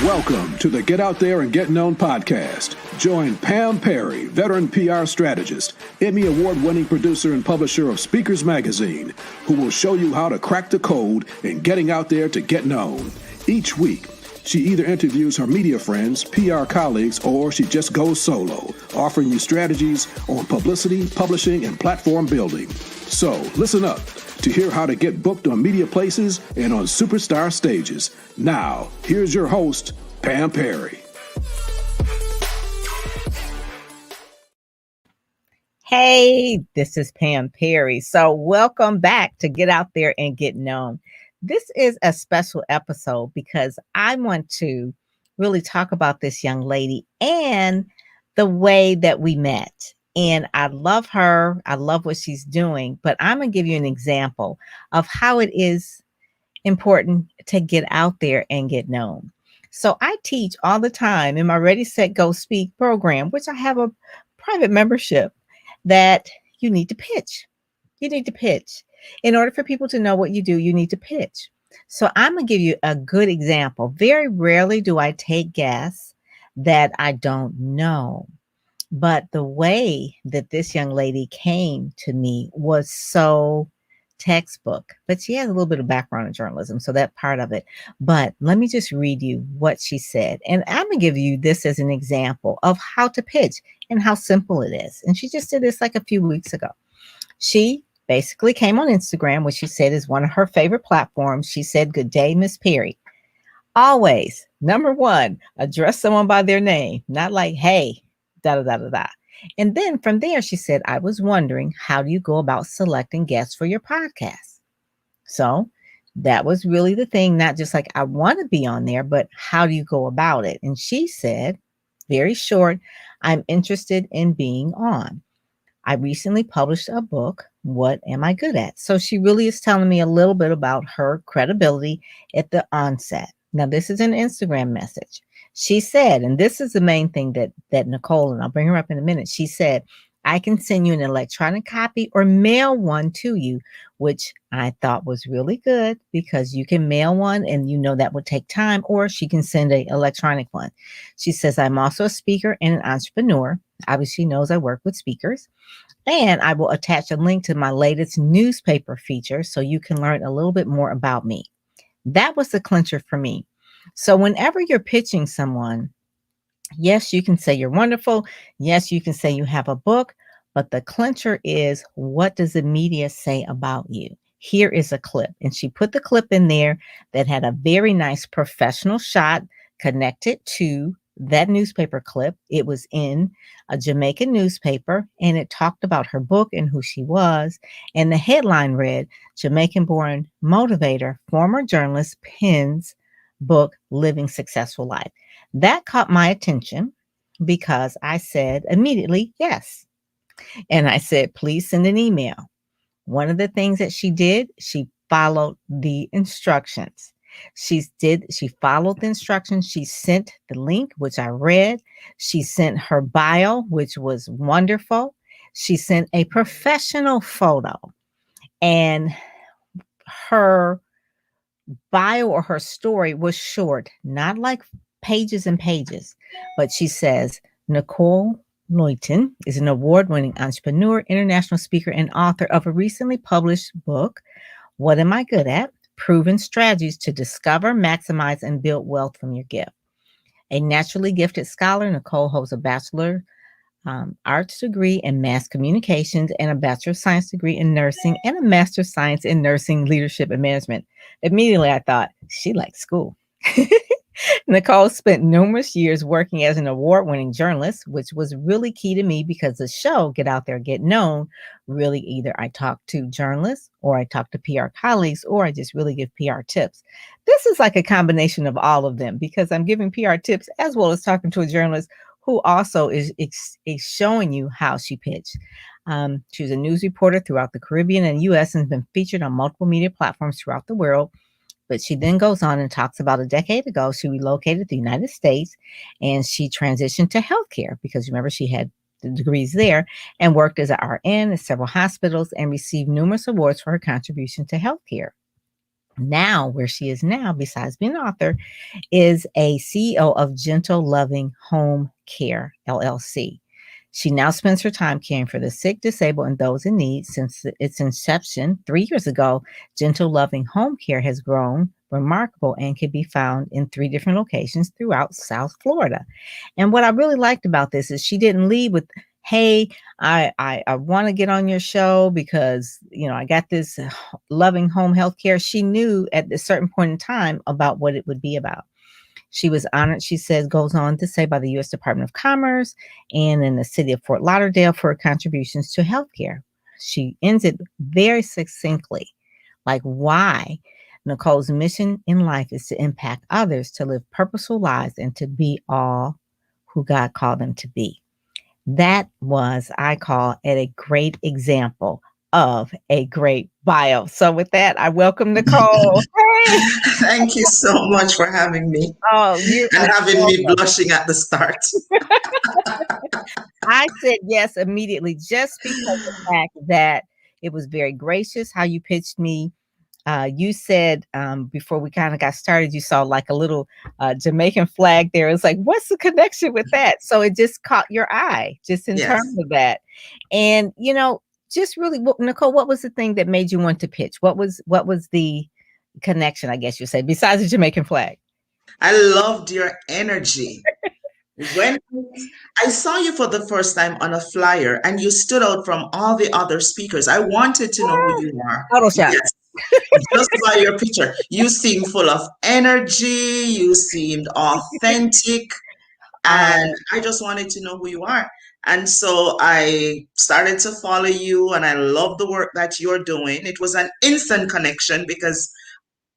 Welcome to the Get Out There and Get Known podcast. Join Pam Perry, veteran PR strategist, Emmy award-winning producer and publisher of Speakers Magazine, who will show you how to crack the code in getting out there to get known. Each week, she either interviews her media friends, PR colleagues, or she just goes solo, offering you strategies on publicity, publishing, and platform building. So, listen up to hear how to get booked on media places and on superstar stages. Now, here's your host, Pam Perry. Hey, this is Pam Perry. So welcome back to Get Out There and Get Known. This is a special episode because I want to really talk about this young lady and the way that we met. And I love her. I love what she's doing, but I'm going to give you an example of how it is important to get out there and get known. So I teach all the time in my Ready, Set, Go, Speak program, which I have a private membership, that you need to pitch. You need to pitch. In order for people to know what you do, you need to pitch. So I'm going to give you a good example. Very rarely do I take guests that I don't know. But the way that this young lady came to me was so textbook. But she has a little bit of background in journalism, so that part of it. But let me just read you what she said. And I'm going to give you this as an example of how to pitch and how simple it is. And she just did this like a few weeks ago. She basically came on Instagram, which she said is one of her favorite platforms. She said, "Good day, Miss Perry. Always, number one, address someone by their name, not like, hey, da da da da da." And then from there, she said, "I was wondering, how do you go about selecting guests for your podcast?" So that was really the thing, not just like, I want to be on there, but how do you go about it? And she said, very short, "I'm interested in being on. I recently published a book. What am I good at?" So she really is telling me a little bit about her credibility at the onset. Now, this is an Instagram message. She said, and this is the main thing that Nicole, and I'll bring her up in a minute. She said, "I can send you an electronic copy or mail one to you," which I thought was really good because you can mail one and that would take time, or she can send an electronic one. She says, "I'm also a speaker and an entrepreneur." Obviously, she knows I work with speakers. "And I will attach a link to my latest newspaper feature so you can learn a little bit more about me." That was the clincher for me. So whenever you're pitching someone, yes, you can say you're wonderful. Yes, you can say you have a book, but the clincher is, what does the media say about you? Here is a clip. And she put the clip in there that had a very nice professional shot connected to that newspaper clip. It was in a Jamaican newspaper, and it talked about her book and who she was. And the headline read, "Jamaican-born motivator, former journalist pens book, Living Successful Life." That caught my attention because I said immediately, yes. And I said, "Please send an email." One of the things that she did, she followed the instructions. She followed the instructions. She sent the link, which I read. She sent her bio, which was wonderful. She sent a professional photo, and her bio or her story was short, not like pages and pages, but she says, "Nicole Loiten is an award-winning entrepreneur, international speaker, and author of a recently published book, What Am I Good At? Proven Strategies to Discover, Maximize, and Build Wealth from Your Gift." A naturally gifted scholar, Nicole holds a Bachelor Arts degree in Mass Communications and a Bachelor of Science degree in Nursing and a Master of Science in Nursing, Leadership, and Management. Immediately, I thought, she likes school. Nicole spent numerous years working as an award-winning journalist, which was really key to me because the show, Get Out There, Get Known, really either I talk to journalists or I talk to PR colleagues or I just really give PR tips. This is like a combination of all of them because I'm giving PR tips as well as talking to a journalist who also is showing you how she pitched. She was a news reporter throughout the Caribbean and U.S. and has been featured on multiple media platforms throughout the world. But she then goes on and talks about a decade ago, she relocated to the United States and she transitioned to healthcare because remember, she had the degrees there and worked as an RN at several hospitals and received numerous awards for her contribution to healthcare. Now, where she is now, besides being an author, is a CEO of Gentle Loving Home Care, LLC. She now spends her time caring for the sick, disabled, and those in need. Since its inception 3 years ago, Gentle Loving Home Care has grown remarkable and can be found in 3 different locations throughout South Florida. And what I really liked about this is she didn't leave with, hey, I want to get on your show because, I got this loving home health care. She knew at a certain point in time about what it would be about. She was honored, she says, goes on to say, by the U.S. Department of Commerce and in the city of Fort Lauderdale for her contributions to healthcare. She ends it very succinctly, like why Nicole's mission in life is to impact others, to live purposeful lives, and to be all who God called them to be. That was, I call it, a great example of a great bio. So with that, I welcome Nicole. Hey. Thank you so much for having me Oh, you and are having me welcome. blushing at the start. I said yes immediately just because of the fact that it was very gracious how you pitched me. You said before we kind of got started, you saw like a little Jamaican flag there. It's like, what's the connection with that? So it just caught your eye just in Yes. terms of that. And, just really, Nicole, what was the thing that made you want to pitch? What was the connection, I guess you say, besides the Jamaican flag? I loved your energy. When I saw you for the first time on a flyer and you stood out from all the other speakers, I wanted to know who you are. Photoshop. Yes, just by your picture. You seemed full of energy, you seemed authentic, and I just wanted to know who you are. And so I started to follow you, and I love the work that you're doing. It was an instant connection because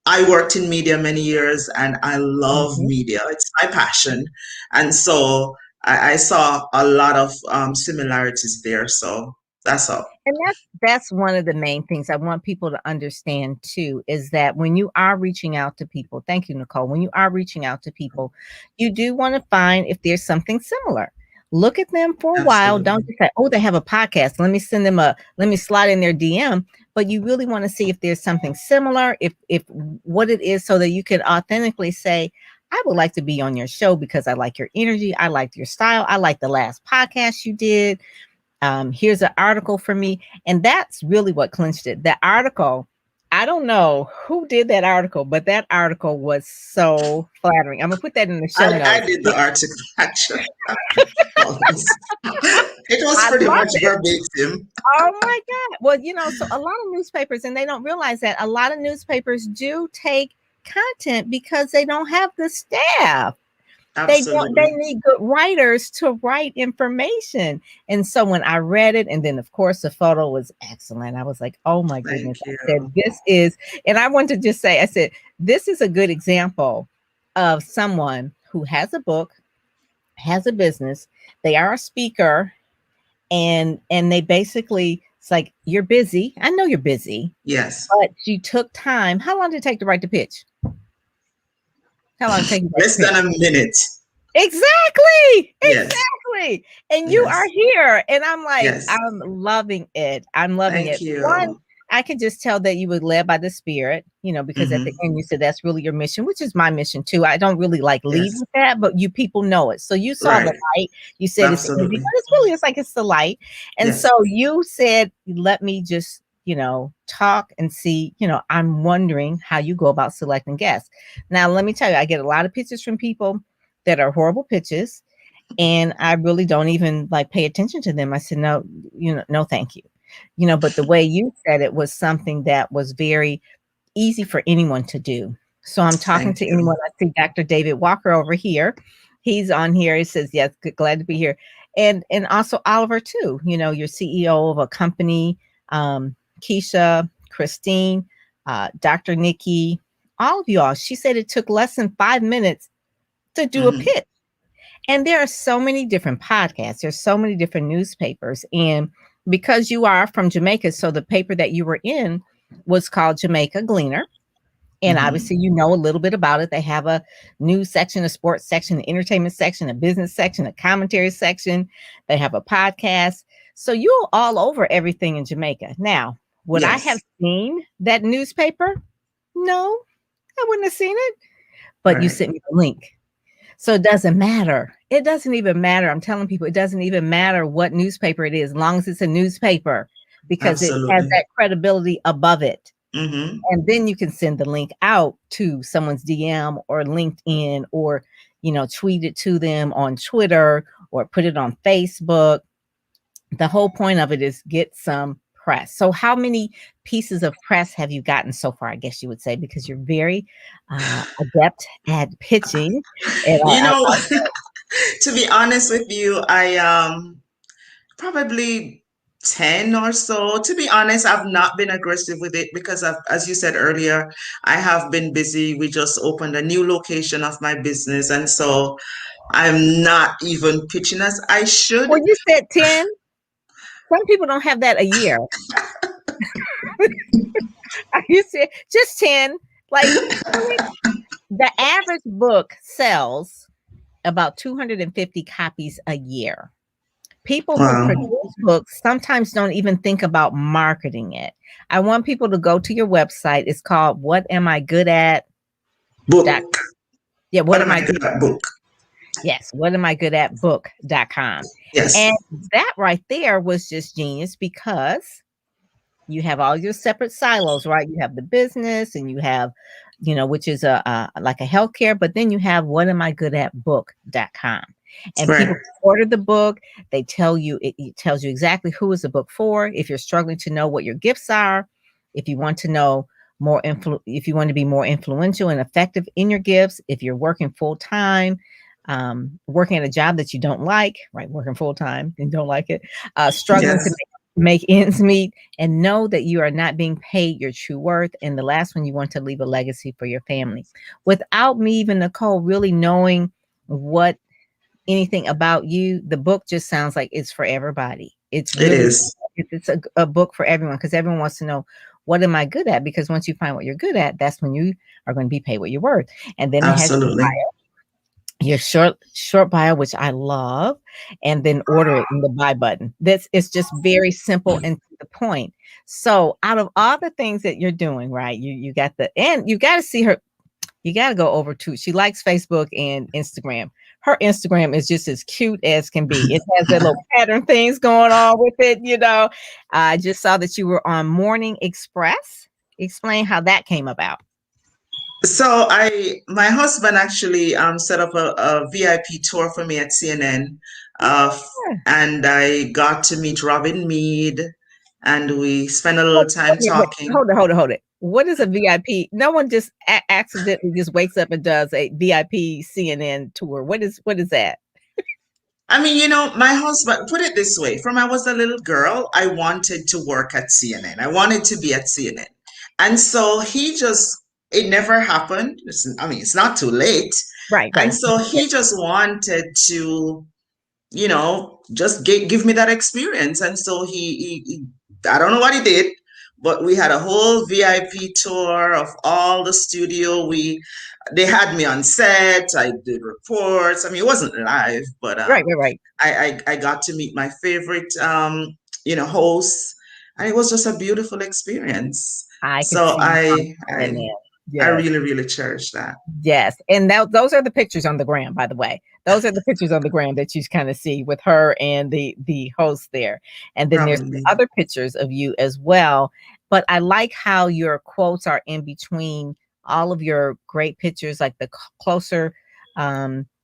I worked in media many years and I love Mhm. media. It's my passion. And so I saw a lot of similarities there. So that's all. And that's one of the main things I want people to understand too, is that when you are reaching out to people, thank you, Nicole. When you are reaching out to people, you do want to find if there's something similar. Look at them for a while. Don't Absolutely. just say, oh, they have a podcast. Let me slide in their DM. But you really want to see if there's something similar, if what it is, so that you can authentically say, I would like to be on your show because I like your energy. I like your style. I like the last podcast you did. Here's an article for me. And that's really what clinched it. The article, I don't know who did that article, but that article was so flattering. I'm going to put that in the show I notes. did the article actually. It was I pretty love much it. verbatim. Oh my God. Well, so a lot of newspapers, and they don't realize that a lot of newspapers do take content because they don't have the staff. They Absolutely. need good writers to write information. And so when I read it, and then of course the photo was excellent, I was like, oh my goodness. Thank you. I said, this is, and I want to just say, I said, this is a good example of someone who has a book, has a business, they are a speaker, and they basically, it's like, you're busy. I know you're busy, Yes. but you took time. How long did it take to write the pitch? How long did it take to write Less the pitch? than a minute. Exactly. Yes. Exactly. And you are Yes. here. And I'm like, Yes. I'm loving it. I'm loving Thank it. One, you. I can just tell that you were led by the spirit, because at the Hmm. end you said that's really your mission, which is my mission too. I don't really like lead Yes. with that, but you people know it. So you saw the Right. light. You said it's energy, Absolutely. but it's like it's the light. And so Yes. you said, let me just, talk and see, I'm wondering how you go about selecting guests. Now, let me tell you, I get a lot of pitches from people that are horrible pitches, and I really don't even like pay attention to them. I said, no, no, thank you. But the way you said it was something that was very easy for anyone to do. So I'm talking Thank to you. anyone. I see Dr. David Walker over here. He's on here. He says, yes, glad to be here. And also Oliver too, you're CEO of a company, Keisha, Christine, Dr. Nikki, all of y'all. She said it took less than 5 minutes to do a Hmm. pitch. And there are so many different podcasts. There's so many different newspapers. And because you are from Jamaica, so the paper that you were in was called Jamaica Gleaner. And Hmm. obviously, you know a little bit about it. They have a news section, a sports section, an entertainment section, a business section, a commentary section. They have a podcast. So you're all over everything in Jamaica. Now, would I have Yes. seen that newspaper? No, I wouldn't have seen it. But you Right. sent me the link. So it doesn't matter. It doesn't even matter. I'm telling people it doesn't even matter what newspaper it is, as long as it's a newspaper, because it has Absolutely. that credibility above it. Mm-hmm. And then you can send the link out to someone's DM or LinkedIn, or, tweet it to them on Twitter or put it on Facebook. The whole point of it is get some press. So how many pieces of press have you gotten so far, I guess you would say, because you're very adept at pitching. And You know, I to be honest with you, I probably 10 or so. To be honest, I've not been aggressive with it because as you said earlier, I have been busy. We just opened a new location of my business, and so I'm not even pitching as I should. Well, you said 10. Some people don't have that a year. You said just 10. Like, the average book sells about 250 copies a year. People who Wow. produce books sometimes don't even think about marketing it. I want people to go to your website. It's called What Am I Good At? Book. Yeah, What what am am I I good good at? Book. Yes, what am I good at book.com. Yes. And that right there was just genius, because you have all your separate silos, right? You have the business, and you have, which is like a healthcare, but then you have what am I good at book.com. And Right. people order the book. They tell you, it tells you exactly who is the book for. If you're struggling to know what your gifts are, if you want to know if you want to be more influential and effective in your gifts, if you're working full time, working at a job that you don't like, right? Working full time and don't like it, struggling Yes. to make ends meet, and know that you are not being paid your true worth. And the last one, you want to leave a legacy for your family. Without me, even Nicole, really knowing what anything about you, the book just sounds like it's for everybody. It's It really, is. it's a book for everyone, because everyone wants to know, what am I good at? Because once you find what you're good at, that's when you are going to be paid what you're worth. And then it has Absolutely. your short bio, which I love, and then order it in the buy button. It's just very simple and to the point. So out of all the things that you're doing, right, you got and you got to see her. You got to go over to, she likes Facebook and Instagram. Her Instagram is just as cute as can be. It has that little pattern things going on with it. I just saw that you were on Morning Express. Explain how that came about. So my husband actually set up a VIP tour for me at CNN, and I got to meet Robin Mead, and we spent a little time Wait, talking. hold it. What is a VIP? No one just accidentally just wakes up and does a VIP CNN tour. What is that? I mean, my husband, put it this way, from I was a little girl, I wanted to work at CNN. I wanted to be at CNN. And so it never happened. I mean, it's not too late. Right. And so he just wanted to, just give me that experience. And so I don't know what he did, but we had a whole VIP tour of all the studio. They had me on set. I did reports. I mean, it wasn't live, but Right. I got to meet my favorite hosts, and it was just a beautiful experience. I can So see you I in I there. I Yes. really, really cherish that. Yes. And those are the pictures on the gram, by the way. Those are the pictures on the gram that you kind of see with her and the host there. And then there's Probably. other pictures of you as well. But I like how your quotes are in between all of your great pictures. Like the closer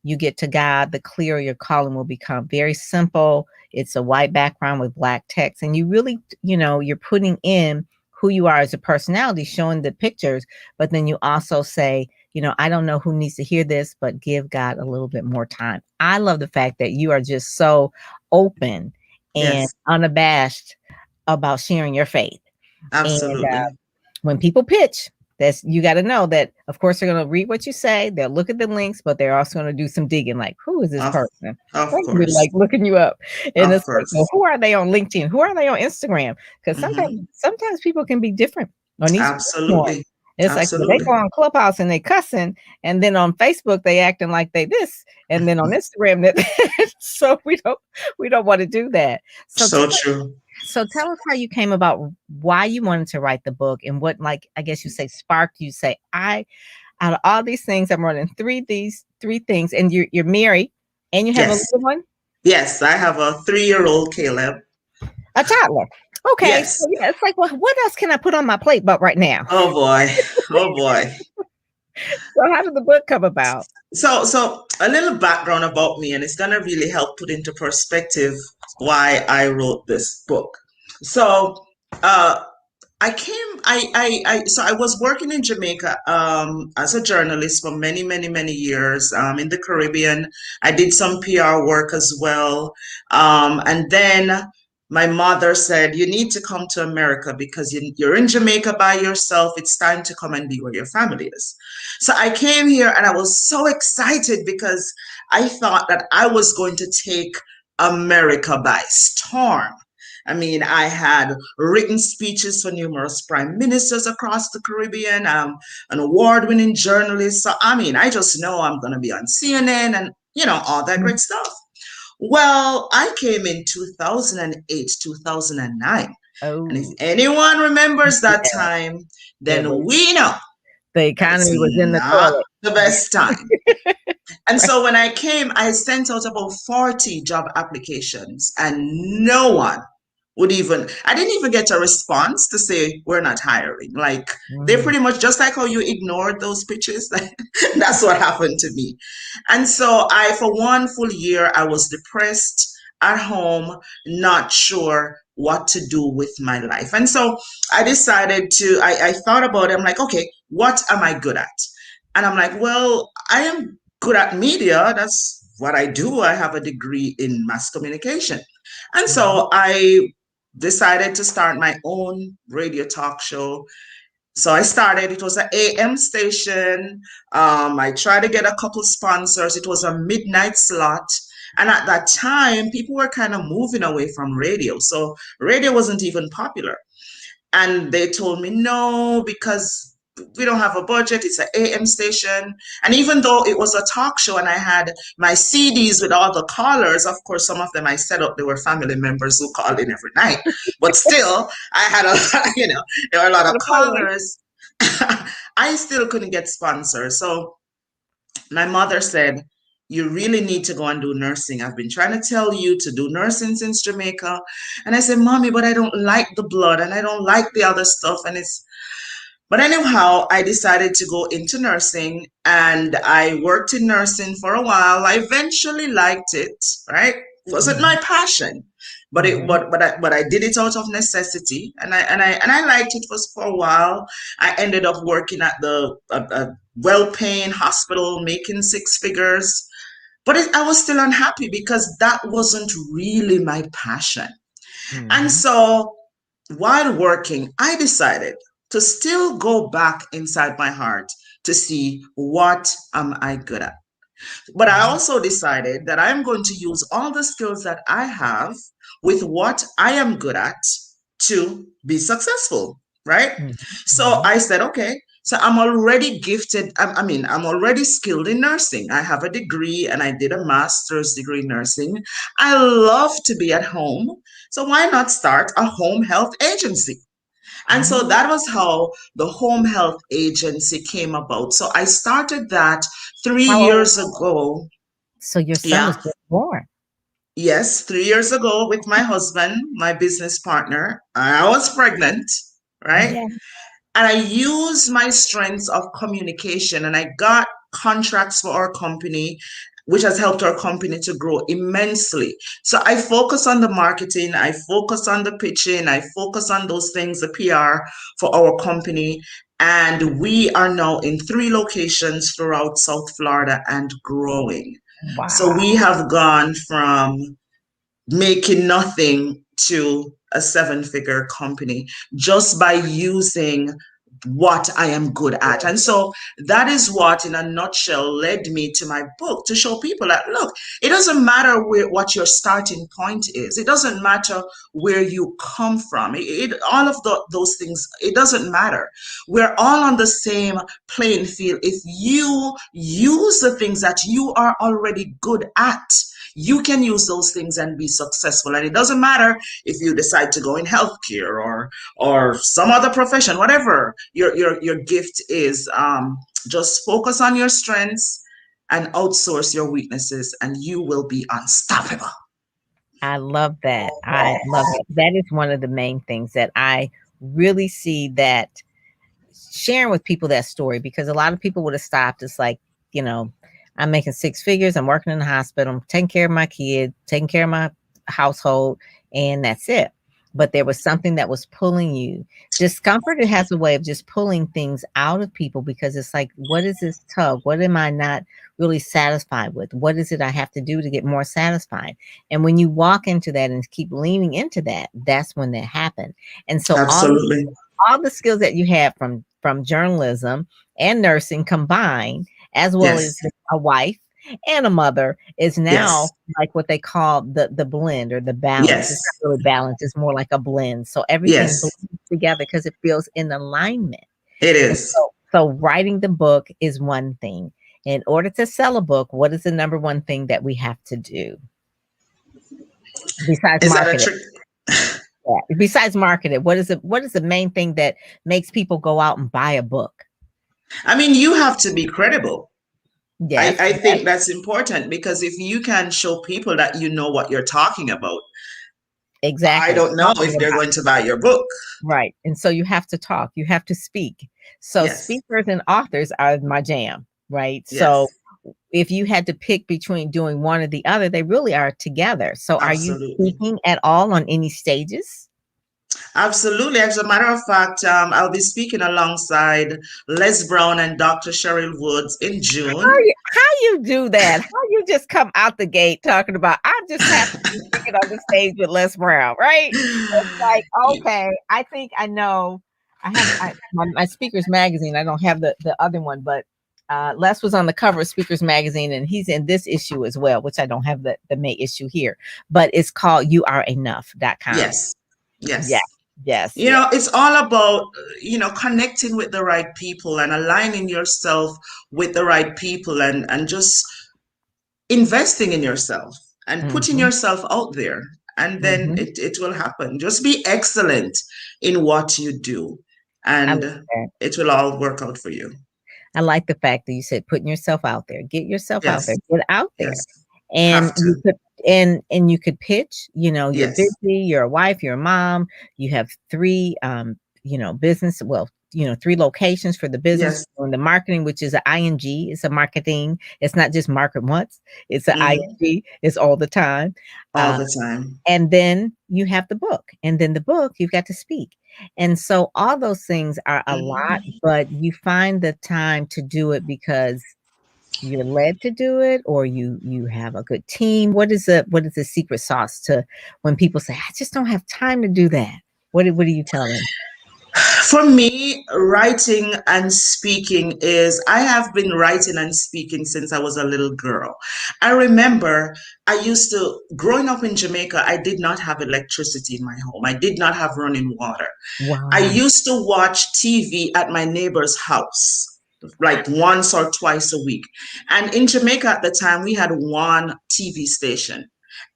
you get to God, the clearer your calling will become. Very simple. It's a white background with black text. And you really, you're putting in who you are as a personality, showing the pictures, but then you also say, I don't know who needs to hear this, but give God a little bit more time. I love the fact that you are just so open and Yes, unabashed about sharing your faith. And absolutely. when people pitch, you got to know that, of course, they're going to read what you say. They'll look at the links, but they're also going to do some digging. Like, who is this Of, person? of They're gonna be course. like looking you up, and Of it's like, well, course. who are they on LinkedIn? Who are they on Instagram? Because Hmm. sometimes people can be different on each platform. Absolutely. It's like, well, they Absolutely. go on Clubhouse and they cussing, and then on Facebook they acting like they this, and then on Instagram that. So we don't want to do that. So So true. So tell us how you came about, why you wanted to write the book, and what, like, I guess you say, sparked you say, I, out of all these things, I'm running these three things, and you're married and you have a Yes. little one, Yes, I have a 3-year-old Caleb. a toddler. Okay, so Yes. yeah, it's like, well, what else can I put on my plate but right now? Oh boy. Oh boy. So how did the book come about? So a little background about me, and it's gonna really help put into perspective why I wrote this book. So, uh, so I was working in Jamaica as a journalist for many, many, many years in the Caribbean. I did some PR work as well. And then my mother said, "You need to come to America because you're in Jamaica by yourself. It's time to come and be where your family is." So I came here and I was so excited because I thought that I was going to take America by storm. I mean, I had written speeches for numerous prime ministers across the Caribbean. An award-winning journalist. So, I mean, I just know I'm going to be on CNN and, all that great stuff. Well, I came in 2008, 2009. And if Oh, anyone remembers that yeah, time, it then was, we know the that it's economy was in the not toilet. the best time. And so when I came, I sent out about 40 job applications, and no one I didn't even get a response to say we're not hiring. Like, they Mm. pretty much, just like how you ignored those pitches, that's what happened to me. And so for 1 full year, I was depressed at home, not sure what to do with my life. And so I decided I thought about it. I'm like, okay, what am I good at? And I'm like, well, I am good at media. That's what I do. I have a degree in mass communication. And Mhm. so I decided to start my own radio talk show. So I started, it was an AM station. I tried to get a couple sponsors. It was a midnight slot. And at that time, people were kind of moving away from radio. So radio wasn't even popular. And they told me no, because we don't have a budget. It's an AM station. And even though it was a talk show and I had my CDs with all the callers, of course, some of them I set up, they were family members who called in every night. But still, I had there were a lot of Got a following. callers. I still couldn't get sponsors. So my mother said, "You really need to go and do nursing. I've been trying to tell you to do nursing since Jamaica." And I said, "Mommy, but I don't like the blood and I don't like the other stuff." But anyhow, I decided to go into nursing and I worked in nursing for a while. I eventually liked it, right? It wasn't my Mhm. passion, but Mhm. I did it out of necessity, and I liked it for a while. I ended up working at a well-paying hospital, making 6 figures, but I was still unhappy because that wasn't really my passion. And Mhm. so while working, I decided to still go back inside my heart to see what am I good at. But I Mhm. also decided that I'm going to use all the skills that I have with what I am good at to be successful, right? Mhm. So Mhm. I said, okay, so I'm already gifted. I'm already skilled in nursing. I have a degree and I did a master's degree in nursing. I love to be at home. So why not start a home health agency? And so Mhm. that was how the home health agency came about. So I started that three How old? years ago. So your son was Yeah. just born. Yes, 3 years ago with my husband, my business partner. I was pregnant, right? Yeah. And I used my strengths of communication and I got contracts for our company, which has helped our company to grow immensely. So I focus on the marketing, I focus on the pitching, I focus on those things, the PR for our company. And we are now in 3 locations throughout South Florida and growing. So we Wow. have gone from making nothing to a 7-figure company just by using what I am good at. And so that is what, in a nutshell, led me to my book, to show people that, look, it doesn't matter what your starting point is. It doesn't matter where you come from. All of those things, it doesn't matter. We're all on the same playing field. If you use the things that you are already good at, you can use those things and be successful. And it doesn't matter if you decide to go in healthcare or some other profession, whatever your gift is. Just focus on your strengths and outsource your weaknesses, and you will be unstoppable. I love that. I love that. That is one of the main things that I really see that sharing with people that story, because a lot of people would have stopped. It's like, you know, I'm making six figures, I'm working in the hospital, I'm taking care of my kid, taking care of my household, and that's it. But there was something that was pulling you. Discomfort, it has a way of just pulling things out of people, because it's like, what is this tug? What am I not really satisfied with? What is it I have to do to get more satisfied? And when you walk into that and keep leaning into that, that's when that happened. And so Absolutely. all the skills that you have from journalism and nursing combined, as well as Yes. a wife and a mother, is now Yes. like what they call the blend or the balance. It's Yes. not really balance, it's more like a blend. So everything Yes. blends together because it feels in alignment. It And is. so writing the book is one thing. In order to sell a book, what is the number one thing that we have to do besides Is that a marketing? trick? Yeah. Besides marketing, what is the main thing that makes people go out and buy a book? I mean, you have to be credible. Yes, I think that's important, because if you can show people that you know what you're talking about, I exactly. don't know if they're going to buy your book. Right. And so you have to talk, you have to speak. So Yes. speakers and authors are my jam, right? So Yes. if you had to pick between doing one or the other, they really are together. So are you Absolutely. speaking at all on any stages? Absolutely. As a matter of fact, I'll be speaking alongside Les Brown and Dr. Cheryl Woods in June. How you do that? How you just come out the gate talking about, I just happen to be speaking on the stage with Les Brown, right? It's like, okay, I think I know. My Speakers Magazine. I don't have the other one, but Les was on the cover of Speakers Magazine, and he's in this issue as well, which I don't have the main issue here, but it's called youareenough.com. Yes. Yeah, Yes. yes, You yes. know, it's all about, connecting with the right people and aligning yourself with the right people, and just investing in yourself and putting Mm-hmm, yourself out there. And then mm-hmm. it will happen. Just be excellent in what you do, I like and that. it will all work out for you. I like the fact that you said putting yourself out there. Get yourself out there. Yes. Get out there. Yes. And Have you to. could and you could pitch, you're Yes. busy, you're a wife, you're a mom, you have three business, well, three locations for the business, Yes. doing the marketing, which is an ING, it's a marketing, it's not just market once, it's an Hmm. ING, it's all the time. All Uh, the time. and then you have the book, and then the book you've got to speak. And so all those things are a lot, Mhm. but you find the time to do it because you're led to do it, or you have a good team. What is the secret sauce to when people say, I just don't have time to do that? What do you tell them? For me, writing and speaking is, I have been writing and speaking since I was a little girl. I remember growing up in Jamaica, I did not have electricity in my home. I did not have running water. I Wow. used to watch TV at my neighbor's house like once or twice a week. And in Jamaica at the time, we had one TV station,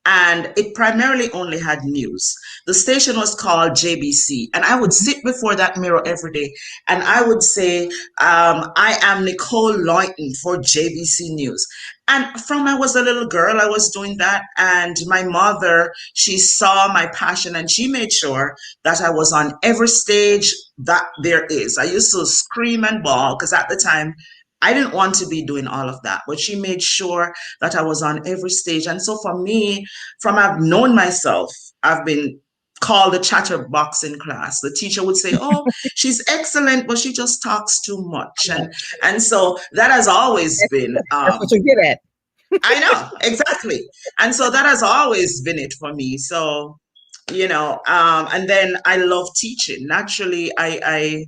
and it primarily only had news. The station was called JBC, and I would sit before that mirror every day, and I would say, I am Nicole Loiten for JBC News. And from I was a little girl, I was doing that, and my mother, she saw my passion, and she made sure that I was on every stage that there is. I used to scream and bawl because at the time I didn't want to be doing all of that, but she made sure that I was on every stage. And so for me, from I've known myself, I've been called a chatterbox in class. The teacher would say, "Oh, she's excellent, but she just talks too much," and so that has always been. That's what you're good at. I know exactly, and so that has always been it for me. So and then I love teaching. Naturally, I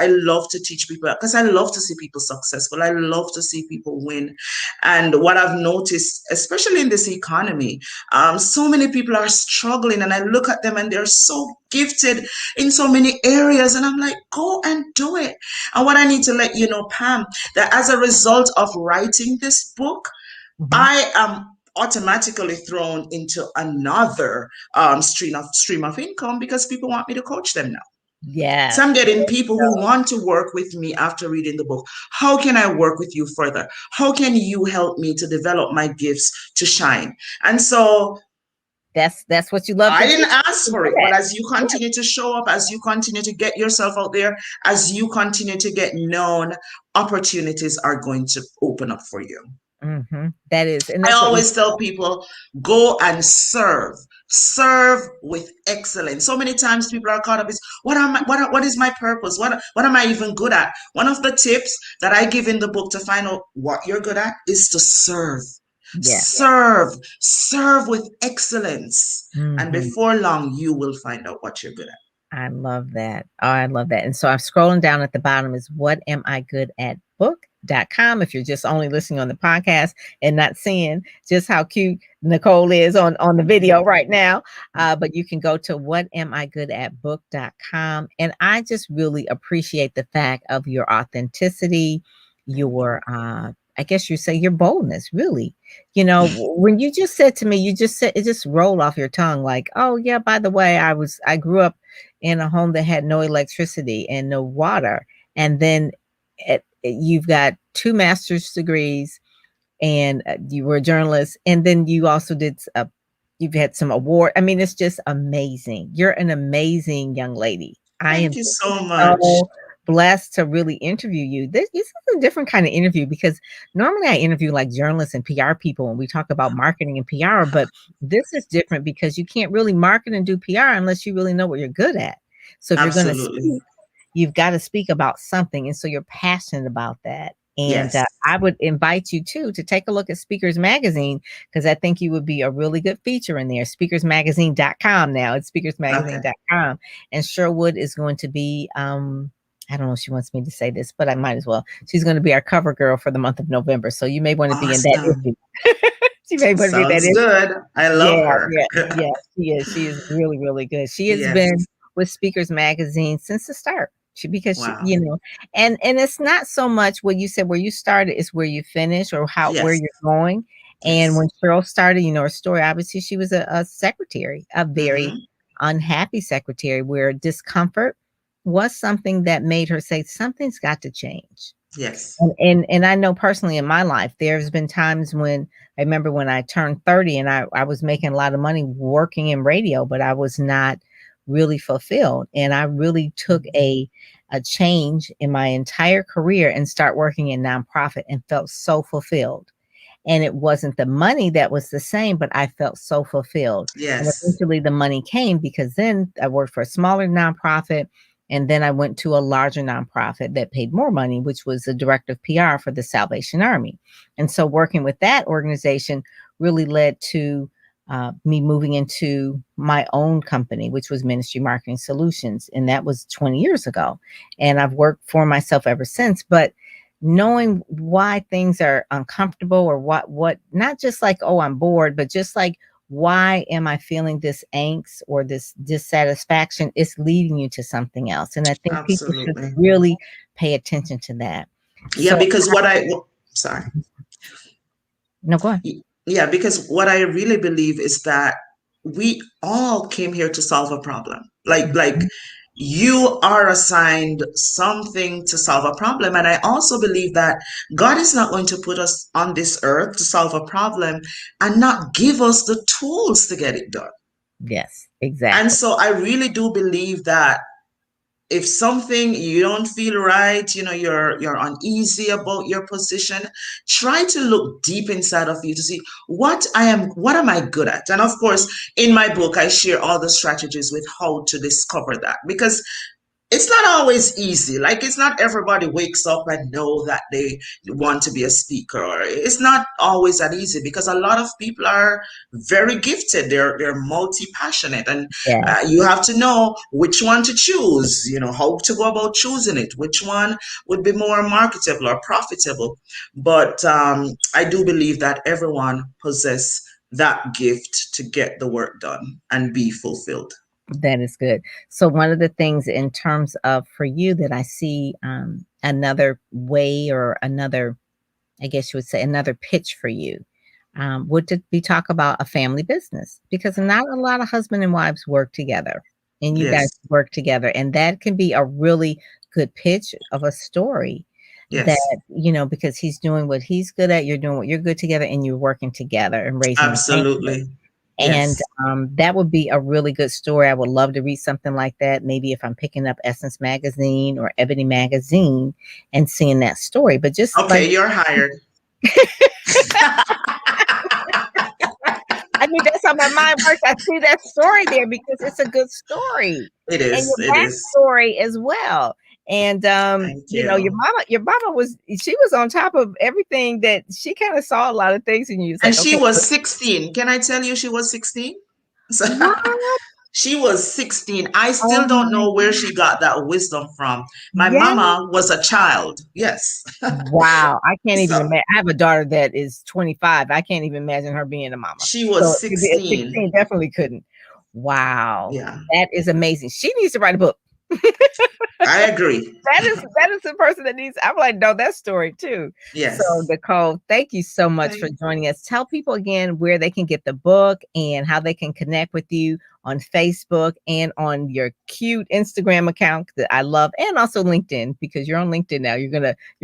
love to teach people because I love to see people successful. I love to see people win. And what I've noticed, especially in this economy, so many people are struggling, and I look at them and they're so gifted in so many areas. And I'm like, go and do it. And what I need to let you know, Pam, that as a result of writing this book, Mhm. I am automatically thrown into another stream of income because people want me to coach them now. So Yes. I'm getting people who want to work with me after reading the book. How can I work with you further? How can you help me to develop my gifts to shine? And so That's what you love I to didn't teach. ask for it, but as you continue to show up, as you continue to get yourself out there, as you continue to get known, opportunities are going to open up for you. That is, and I that's what you. always tell people, go and serve. Serve with excellence. So many times people are caught up is what is my purpose? What am I even good at? One of the tips that I give in the book to find out what you're good at is to serve. Yeah. Serve with excellence. And before long, you will find out what you're good at. I love that. Oh, I love that. And so I'm scrolling down at the bottom is what am I good at book.com. If you're just only listening on the podcast and not seeing just how cute Nicole is on the video right now. But you can go to what am I good at book.com. And I just really appreciate the fact of your authenticity, your I guess you say your boldness, really. You know, when you just said to me, you just said it just rolled off your tongue like, oh yeah, by the way, I grew up in a home that had no electricity and no water. And then you've got 2 master's degrees and you were a journalist. And then you also you've had some award. I mean, it's just amazing. You're an amazing young lady. Thank you so much. So blessed to really interview you. This is a different kind of interview because normally I interview like journalists and PR people and we talk about marketing and PR, but this is different because you can't really market and do PR unless you really know what you're good at. So if you're going to speak, you've got to speak about something. And so you're passionate about that. And I would invite you too to take a look at Speakers Magazine because I think you would be a really good feature in there. Speakersmagazine.com now. It's speakersmagazine.com. Okay. And Sherwood is going to be, I don't know if she wants me to say this, but I might as well. She's going to be our cover girl for the month of November. So you may want to be in that issue. She may want to be that issue. Good. I love her. Yeah, she is. She is really, really good. She has been with Speakers Magazine since the start. You know, and it's not so much what you said where you started is where you finish or where you're going. And when Cheryl started, you know, her story, obviously she was a secretary, a very unhappy secretary where discomfort was something that made her say something's got to change. Yes. And I know personally in my life, there's been times when I remember when I turned 30 and I was making a lot of money working in radio, but I was not really fulfilled. And I really took a change in my entire career and start working in nonprofit and felt so fulfilled. And it wasn't the money that was the same, but I felt so fulfilled. Yes. And eventually the money came because then I worked for a smaller nonprofit. And then I went to a larger nonprofit that paid more money, which was the director of PR for the Salvation Army. And so working with that organization really led to me moving into my own company, which was Ministry Marketing Solutions. And that was 20 years ago. And I've worked for myself ever since. But knowing why things are uncomfortable or what, not just like, oh, I'm bored, but just like, why am I feeling this angst or this dissatisfaction? It's leading you to something else. And I think people should really pay attention to that. Yeah, because sorry. No, go ahead. Yeah, because what I really believe is that we all came here to solve a problem. Like you are assigned something to solve a problem. And I also believe that God is not going to put us on this earth to solve a problem and not give us the tools to get it done. Yes, exactly. And so I really do believe that if something you don't feel right, you know, you're uneasy about your position, try to look deep inside of you to see what am I good at? And of course, in my book, I share all the strategies with how to discover that, because it's not always easy. Like, it's not everybody wakes up and know that they want to be a speaker. Or it's not always that easy because a lot of people are very gifted. They're multi-passionate, and you have to know which one to choose, you know, how to go about choosing it, which one would be more marketable or profitable. But I do believe that everyone possesses that gift to get the work done and be fulfilled. That is good. So one of the things in terms of for you that I see another way or another, I guess you would say another pitch for you would be talk about a family business, because not a lot of husband and wives work together, and you guys Yes. work together, and that can be a really good pitch of a story that, Yes. because he's doing what he's good at, you're doing what you're good together, and you're working together and raising a family. Absolutely. And Yes. that would be a really good story. I would love to read something like that. Maybe if I'm picking up Essence Magazine or Ebony Magazine and seeing that story. But just like, Okay, you're hired. I mean, that's how my mind works. I see that story there because it's a good story. It And is. your It is. backstory as well. And Thank your you. mama she was on top of everything, that she kind of saw a lot of things in you. It's And like, she okay, was 16. Can I tell you she was 16? So, what? she was 16. I Oh still don't my know where she God. got that wisdom from. My Yeah. mama was a child. Yes. Wow. I can't even So imagine. I have a daughter that is 25. I can't even imagine her being a mama. she So was to be at 16. 16, definitely couldn't. Wow. Yeah, That is amazing. She needs to write a book. I agree. That is the person that needs. I'm like, no, that story too. Yes. So Nicole, thank you so much for Thank- joining us. Tell people again where they can get the book and how they can connect with you on Facebook and on your cute Instagram account that I love, and also LinkedIn, because you're on LinkedIn now. You're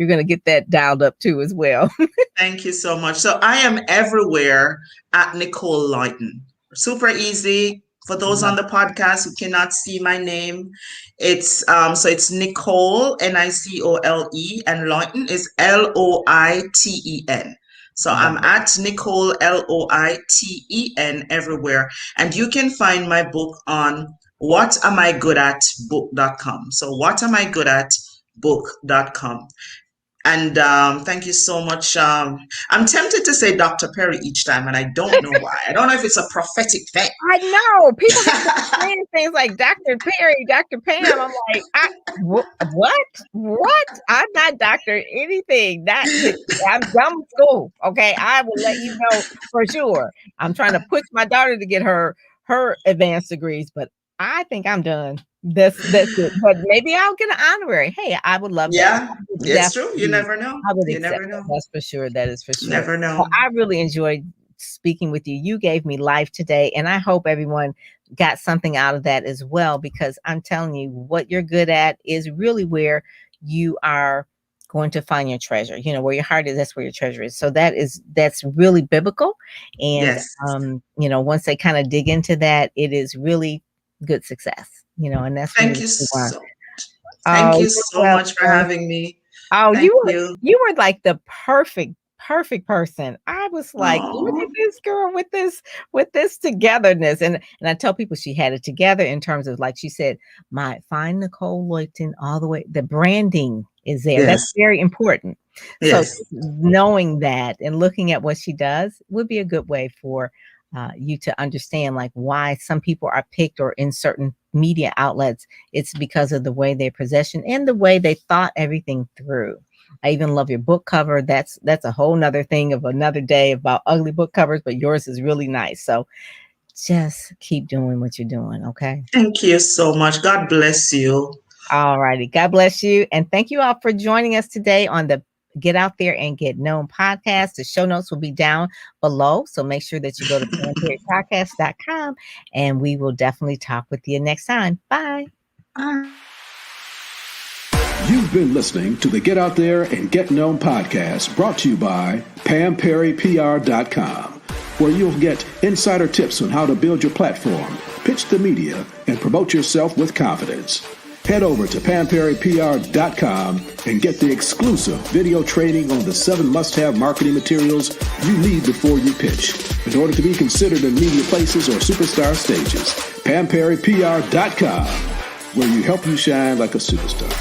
gonna get that dialed up too as well. Thank you so much. So I am everywhere at Nicole Loiten. Super easy. For those on the podcast who cannot see my name, it's Nicole, Nicole, and Loiten is Loiten. So I'm at Nicole Loiten everywhere. And you can find my book on whatamigood@book.com. So whatamigood@book.com. And thank you so much. I'm tempted to say Dr. Perry each time, and I don't know why. I don't know if it's a prophetic thing. I know people have been saying things like Dr. Perry, Dr. Pam. I'm like, what? I'm not Dr. anything. I'm done with school. Okay, I will let you know for sure. I'm trying to push my daughter to get her advanced degrees, but I think I'm done. That's it. But maybe I'll get an honorary. Hey, I would love that. Yeah, it's true. You never know. I would You accept never know. that. That's for sure. That is for sure. Never know. Well, I really enjoyed speaking with you. You gave me life today, and I hope everyone got something out of that as well, because I'm telling you, what you're good at is really where you are going to find your treasure. Where your heart is, that's where your treasure is. So that's really biblical. And Yes. Once they kind of dig into that, it is really good success. And that's Thank really you what we want. so. Thank you you're so much for welcome. having me. Oh, Thank you were like the perfect person. I was like, look at Aw. this girl with this togetherness. And I tell people she had it together in terms of, like she said, my find Nicole Loiten all the way. The branding is there. Yes. That's very important. Yes. So knowing that and looking at what she does would be a good way for you to understand, like, why some people are picked or in certain media outlets. It's because of the way they possession and the way they thought everything through. I even love your book cover. That's a whole nother thing of another day about ugly book covers, but yours is really nice. So just keep doing what you're doing. Okay. Thank you so much. God bless you. All righty. God bless you. And thank you all for joining us today on the Get Out There and Get Known podcast. The show notes will be down below. So make sure that you go to PamPerryPodcast.com, and we will definitely talk with you next time. Bye. Bye. You've been listening to the Get Out There and Get Known podcast, brought to you by PamPerryPR.com, where you'll get insider tips on how to build your platform, pitch the media, and promote yourself with confidence. Head over to PamPerryPR.com and get the exclusive video training on the 7 must-have marketing materials you need before you pitch in order to be considered in media places or superstar stages. PamPerryPR.com, where you help you shine like a superstar.